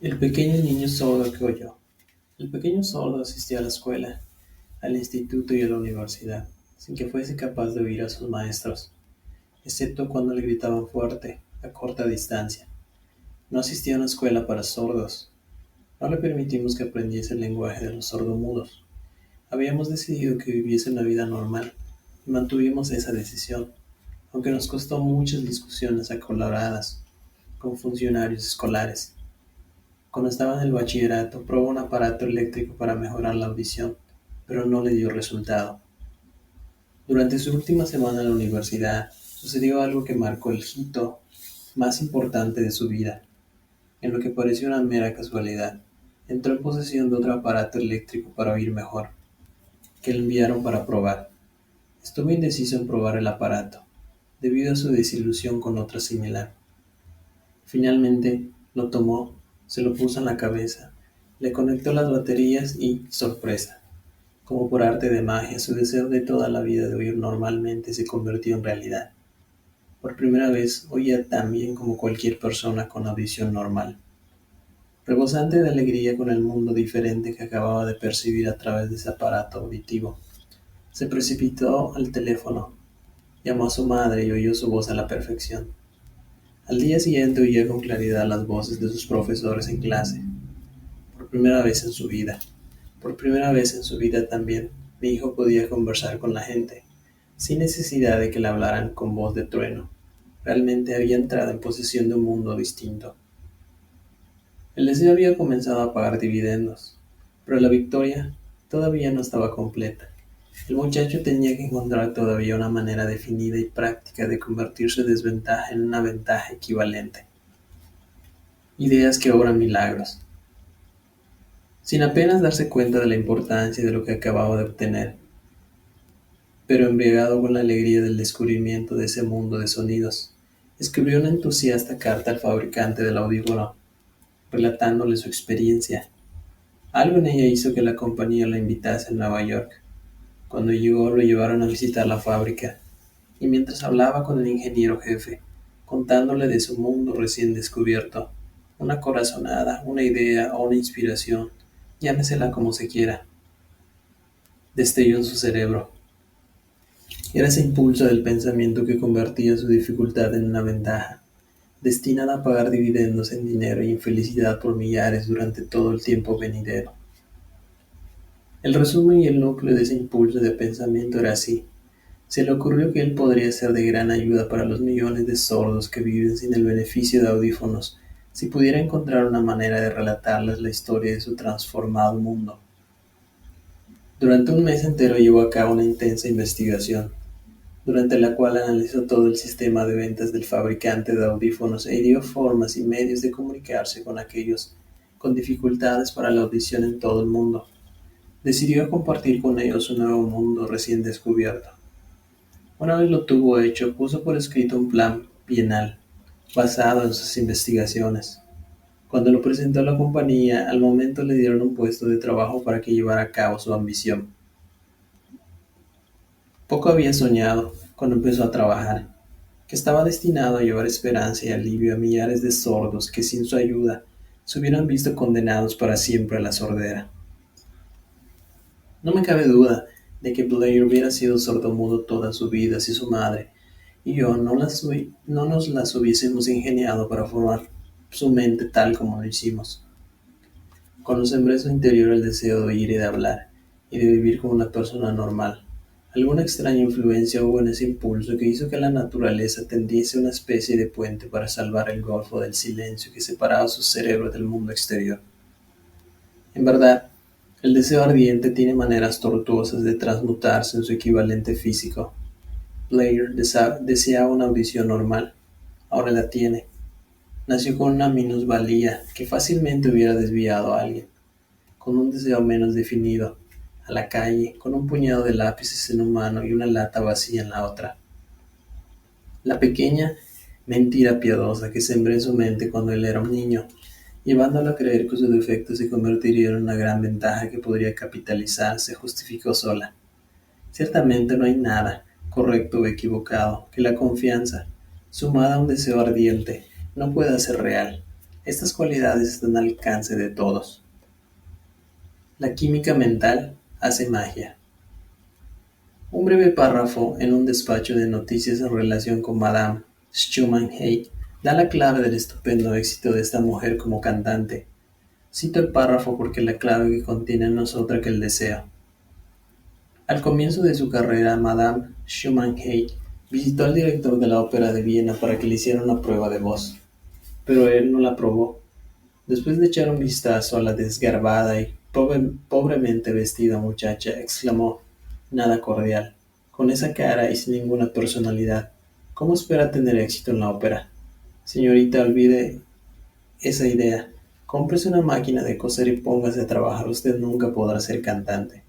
El pequeño niño sordo que oyó. El pequeño sordo asistía a la escuela, al instituto y a la universidad, sin que fuese capaz de oír a sus maestros, excepto cuando le gritaban fuerte, a corta distancia. No asistía a una escuela para sordos. No le permitimos que aprendiese el lenguaje de los sordomudos. Habíamos decidido que viviese una vida normal y mantuvimos esa decisión, aunque nos costó muchas discusiones acaloradas con funcionarios escolares. Cuando estaba en el bachillerato, probó un aparato eléctrico para mejorar la audición, pero no le dio resultado. Durante su última semana en la universidad, sucedió algo que marcó el hito más importante de su vida. En lo que pareció una mera casualidad, entró en posesión de otro aparato eléctrico para oír mejor, que le enviaron para probar. Estuvo indeciso en probar el aparato, debido a su desilusión con otra similar. Finalmente, lo tomó, se lo puso en la cabeza, le conectó las baterías y, sorpresa, como por arte de magia, su deseo de toda la vida de oír normalmente se convirtió en realidad. Por primera vez oía tan bien como cualquier persona con audición normal. Rebosante de alegría con el mundo diferente que acababa de percibir a través de ese aparato auditivo, se precipitó al teléfono, llamó a su madre y oyó su voz a la perfección. Al día siguiente oía con claridad las voces de sus profesores en clase. Por primera vez en su vida. Por primera vez en su vida también, mi hijo podía conversar con la gente, sin necesidad de que le hablaran con voz de trueno. Realmente había entrado en posesión de un mundo distinto. El deseo había comenzado a pagar dividendos, pero la victoria todavía no estaba completa. El muchacho tenía que encontrar todavía una manera definida y práctica de convertir su desventaja en una ventaja equivalente. Ideas que obran milagros. Sin apenas darse cuenta de la importancia de lo que acababa de obtener, pero embriagado con la alegría del descubrimiento de ese mundo de sonidos, escribió una entusiasta carta al fabricante del audífono, relatándole su experiencia. Algo en ella hizo que la compañía la invitase a Nueva York. Cuando llegó, lo llevaron a visitar la fábrica, y mientras hablaba con el ingeniero jefe, contándole de su mundo recién descubierto, una corazonada, una idea o una inspiración, llámesela como se quiera, destelló en su cerebro. Era ese impulso del pensamiento que convertía su dificultad en una ventaja, destinada a pagar dividendos en dinero y en felicidad por millares durante todo el tiempo venidero. El resumen y el núcleo de ese impulso de pensamiento era así. Se le ocurrió que él podría ser de gran ayuda para los millones de sordos que viven sin el beneficio de audífonos, si pudiera encontrar una manera de relatarles la historia de su transformado mundo. Durante un mes entero llevó a cabo una intensa investigación, durante la cual analizó todo el sistema de ventas del fabricante de audífonos e ideó formas y medios de comunicarse con aquellos con dificultades para la audición en todo el mundo. Decidió compartir con ellos un nuevo mundo recién descubierto. Una vez lo tuvo hecho, puso por escrito un plan bienal, basado en sus investigaciones. Cuando lo presentó a la compañía, al momento le dieron un puesto de trabajo para que llevara a cabo su ambición. Poco había soñado, cuando empezó a trabajar, que estaba destinado a llevar esperanza y alivio a millares de sordos que sin su ayuda se hubieran visto condenados para siempre a la sordera. No me cabe duda de que Blair hubiera sido sordomudo toda su vida si su madre y yo no nos las hubiésemos ingeniado para formar su mente tal como lo hicimos. Cuando sembré en su interior el deseo de oír y de hablar, y de vivir como una persona normal, alguna extraña influencia hubo en ese impulso que hizo que la naturaleza tendiese una especie de puente para salvar el golfo del silencio que separaba su cerebro del mundo exterior. En verdad, el deseo ardiente tiene maneras tortuosas de transmutarse en su equivalente físico. Blair deseaba una audición normal, ahora la tiene. Nació con una minusvalía que fácilmente hubiera desviado a alguien, con un deseo menos definido, a la calle, con un puñado de lápices en una mano y una lata vacía en la otra. La pequeña mentira piadosa que sembré en su mente cuando él era un niño, llevándolo a creer que su defecto se convertiría en una gran ventaja que podría capitalizar, se justificó sola. Ciertamente no hay nada, correcto o equivocado, que la confianza, sumada a un deseo ardiente, no pueda ser real. Estas cualidades están al alcance de todos. La química mental hace magia. Un breve párrafo en un despacho de noticias en relación con Madame Schumann-Heyd da la clave del estupendo éxito de esta mujer como cantante. Cito el párrafo porque la clave que contiene no es otra que el deseo. Al comienzo de su carrera, Madame Schumann-Heyd visitó al director de la Ópera de Viena para que le hiciera una prueba de voz, pero él no la aprobó. Después de echar un vistazo a la desgarbada y pobremente vestida muchacha, exclamó: "Nada cordial. Con esa cara y sin ninguna personalidad, ¿cómo espera tener éxito en la ópera? Señorita, olvide esa idea. Cómprese una máquina de coser y póngase a trabajar. Usted nunca podrá ser cantante".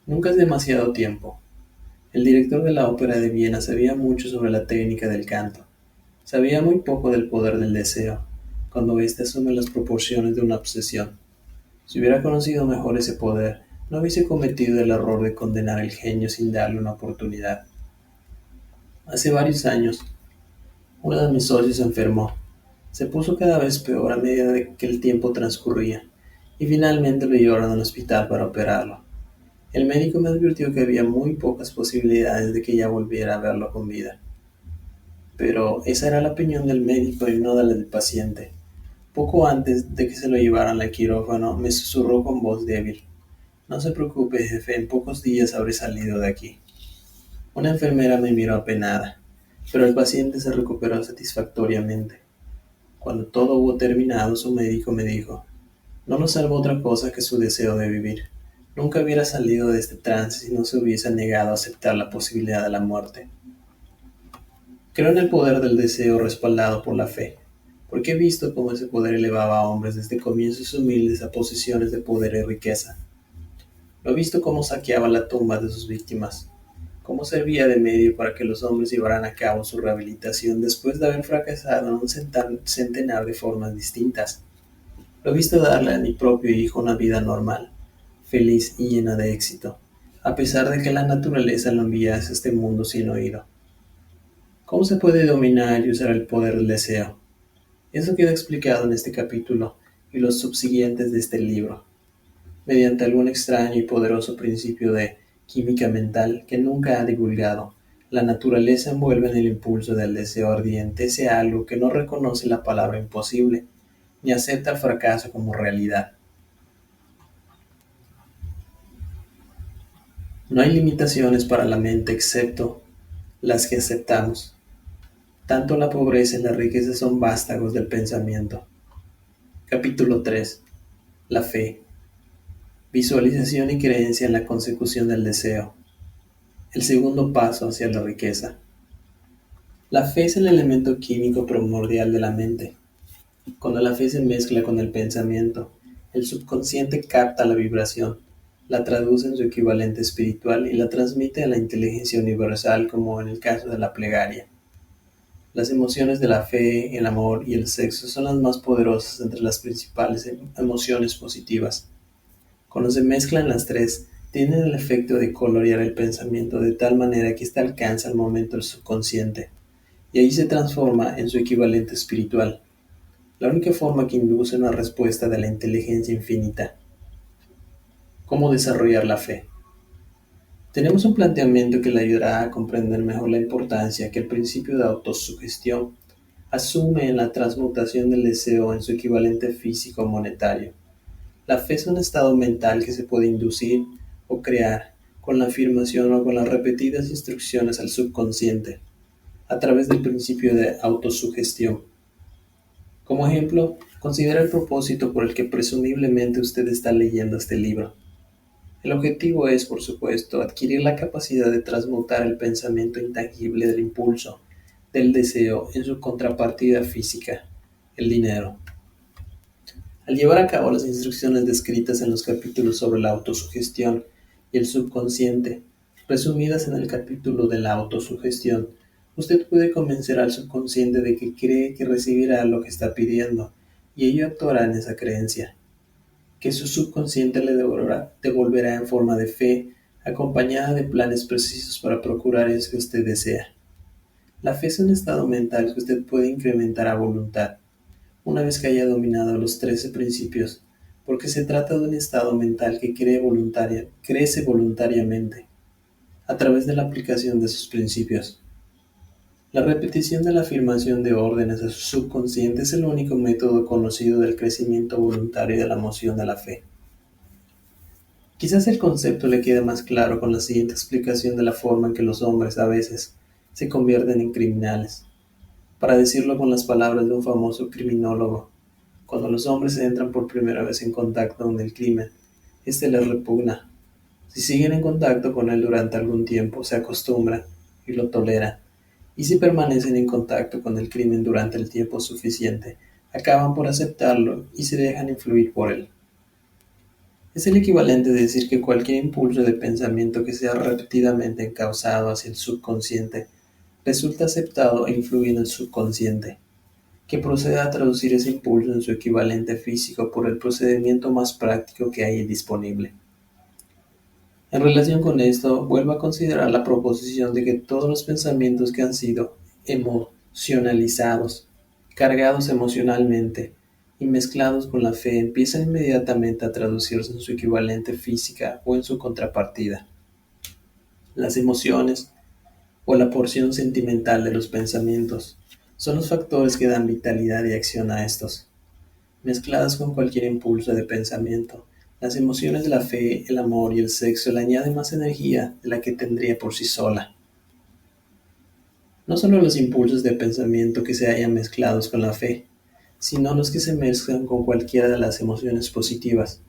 Nunca es demasiado tiempo. El director de la Ópera de Viena sabía mucho sobre la técnica del canto. Sabía muy poco del poder del deseo, cuando éste asume las proporciones de una obsesión. Si hubiera conocido mejor ese poder, no hubiese cometido el error de condenar el genio sin darle una oportunidad. Hace varios años, uno de mis socios se enfermó. Se puso cada vez peor a medida de que el tiempo transcurría, y finalmente lo llevaron al hospital para operarlo. El médico me advirtió que había muy pocas posibilidades de que ella volviera a verlo con vida. Pero esa era la opinión del médico y no de la del paciente. Poco antes de que se lo llevaran al quirófano, me susurró con voz débil: "No se preocupe, jefe, en pocos días habré salido de aquí". Una enfermera me miró apenada, pero el paciente se recuperó satisfactoriamente. Cuando todo hubo terminado, su médico me dijo: "No nos salvó otra cosa que su deseo de vivir. Nunca hubiera salido de este trance si no se hubiese negado a aceptar la posibilidad de la muerte". Creo en el poder del deseo respaldado por la fe, porque he visto cómo ese poder elevaba a hombres desde comienzos humildes a posiciones de poder y riqueza. Lo he visto cómo saqueaba la tumba de sus víctimas, cómo servía de medio para que los hombres llevaran a cabo su rehabilitación después de haber fracasado en un centenar de formas distintas. Lo he visto darle a mi propio hijo una vida normal, feliz y llena de éxito, a pesar de que la naturaleza lo enviase a este mundo sin oído. ¿Cómo se puede dominar y usar el poder del deseo? Eso queda explicado en este capítulo y los subsiguientes de este libro, mediante algún extraño y poderoso principio de química mental que nunca ha divulgado. La naturaleza envuelve en el impulso del deseo ardiente ese algo que no reconoce la palabra imposible, ni acepta el fracaso como realidad. No hay limitaciones para la mente excepto las que aceptamos. Tanto la pobreza y la riqueza son vástagos del pensamiento. Capítulo 3. La fe. Visualización y creencia en la consecución del deseo. El segundo paso hacia la riqueza. La fe es el elemento químico primordial de la mente. Cuando la fe se mezcla con el pensamiento, el subconsciente capta la vibración, la traduce en su equivalente espiritual y la transmite a la inteligencia universal, como en el caso de la plegaria. Las emociones de la fe, el amor y el sexo son las más poderosas entre las principales emociones positivas. Cuando se mezclan las tres, tienen el efecto de colorear el pensamiento de tal manera que éste alcanza al momento el subconsciente, y ahí se transforma en su equivalente espiritual, la única forma que induce una respuesta de la inteligencia infinita. ¿Cómo desarrollar la fe? Tenemos un planteamiento que le ayudará a comprender mejor la importancia que el principio de autosugestión asume en la transmutación del deseo en su equivalente físico monetario. La fe es un estado mental que se puede inducir o crear con la afirmación o con las repetidas instrucciones al subconsciente, a través del principio de autosugestión. Como ejemplo, considera el propósito por el que presumiblemente usted está leyendo este libro. El objetivo es, por supuesto, adquirir la capacidad de transmutar el pensamiento intangible del impulso, del deseo, en su contrapartida física, el dinero. Al llevar a cabo las instrucciones descritas en los capítulos sobre la autosugestión y el subconsciente, resumidas en el capítulo de la autosugestión, usted puede convencer al subconsciente de que cree que recibirá lo que está pidiendo, y ello actuará en esa creencia, que su subconsciente le devolverá en forma de fe, acompañada de planes precisos para procurar eso que usted desea. La fe es un estado mental que usted puede incrementar a voluntad. una vez que haya dominado los 13 principios, porque se trata de un estado mental que crece voluntariamente a través de la aplicación de sus principios. La repetición de la afirmación de órdenes a su subconsciente es el único método conocido del crecimiento voluntario de la emoción de la fe. Quizás el concepto le quede más claro con la siguiente explicación de la forma en que los hombres a veces se convierten en criminales. Para decirlo con las palabras de un famoso criminólogo, cuando los hombres entran por primera vez en contacto con el crimen, este les repugna. Si siguen en contacto con él durante algún tiempo, se acostumbran y lo toleran. Y si permanecen en contacto con el crimen durante el tiempo suficiente, acaban por aceptarlo y se dejan influir por él. Es el equivalente de decir que cualquier impulso de pensamiento que sea repetidamente encauzado hacia el subconsciente resulta aceptado e influye en el subconsciente, que proceda a traducir ese impulso en su equivalente físico por el procedimiento más práctico que hay disponible. En relación con esto, vuelvo a considerar la proposición de que todos los pensamientos que han sido emocionalizados, cargados emocionalmente y mezclados con la fe empiezan inmediatamente a traducirse en su equivalente física o en su contrapartida. Las emociones, o la porción sentimental de los pensamientos, son los factores que dan vitalidad y acción a estos. Mezcladas con cualquier impulso de pensamiento, las emociones de la fe, el amor y el sexo le añaden más energía de la que tendría por sí sola. No solo los impulsos de pensamiento que se hayan mezclados con la fe, sino los que se mezclan con cualquiera de las emociones positivas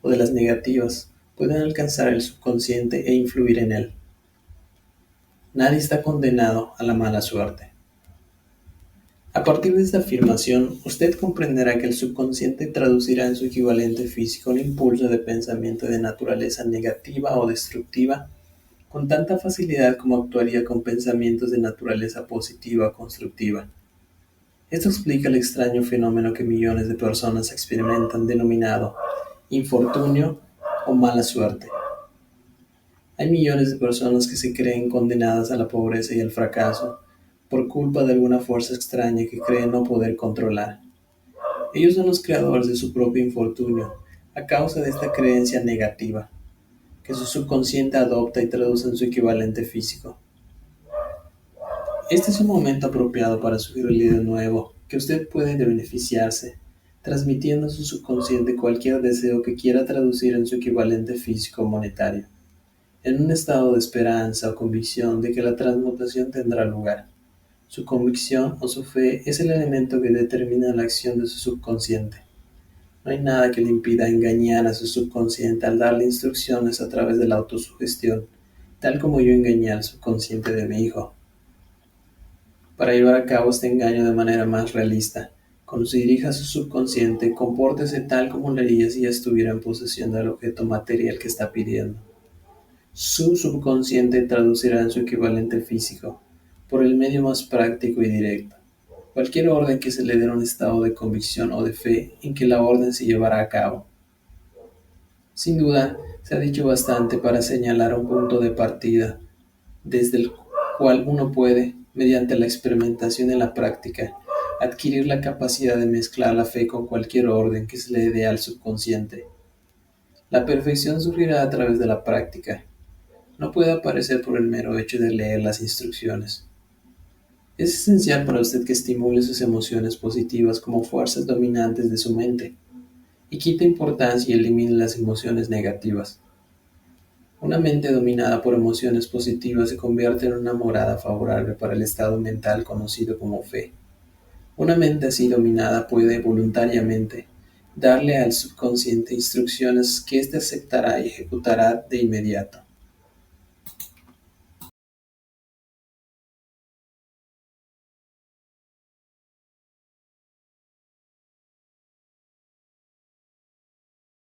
o de las negativas, pueden alcanzar el subconsciente e influir en él. Nadie está condenado a la mala suerte. A partir de esta afirmación, usted comprenderá que el subconsciente traducirá en su equivalente físico un impulso de pensamiento de naturaleza negativa o destructiva con tanta facilidad como actuaría con pensamientos de naturaleza positiva o constructiva. Esto explica el extraño fenómeno que millones de personas experimentan denominado infortunio o mala suerte. Hay millones de personas que se creen condenadas a la pobreza y al fracaso por culpa de alguna fuerza extraña que creen no poder controlar. Ellos son los creadores de su propio infortunio a causa de esta creencia negativa, que su subconsciente adopta y traduce en su equivalente físico. Este es un momento apropiado para sugerirle de nuevo que usted puede beneficiarse, transmitiendo a su subconsciente cualquier deseo que quiera traducir en su equivalente físico monetario, en un estado de esperanza o convicción de que la transmutación tendrá lugar. Su convicción o su fe es el elemento que determina la acción de su subconsciente. No hay nada que le impida engañar a su subconsciente al darle instrucciones a través de la autosugestión, tal como yo engañé al subconsciente de mi hijo. Para llevar a cabo este engaño de manera más realista, cuando se dirija a su subconsciente, compórtese tal como lo haría si ya estuviera en posesión del objeto material que está pidiendo. Su subconsciente traducirá en su equivalente físico, por el medio más práctico y directo, cualquier orden que se le dé en un estado de convicción o de fe en que la orden se llevará a cabo. Sin duda, se ha dicho bastante para señalar un punto de partida, desde el cual uno puede, mediante la experimentación y la práctica, adquirir la capacidad de mezclar la fe con cualquier orden que se le dé al subconsciente. La perfección surgirá a través de la práctica. No puede aparecer por el mero hecho de leer las instrucciones. Es esencial para usted que estimule sus emociones positivas como fuerzas dominantes de su mente y quite importancia y elimine las emociones negativas. Una mente dominada por emociones positivas se convierte en una morada favorable para el estado mental conocido como fe. Una mente así dominada puede voluntariamente darle al subconsciente instrucciones que éste aceptará y ejecutará de inmediato.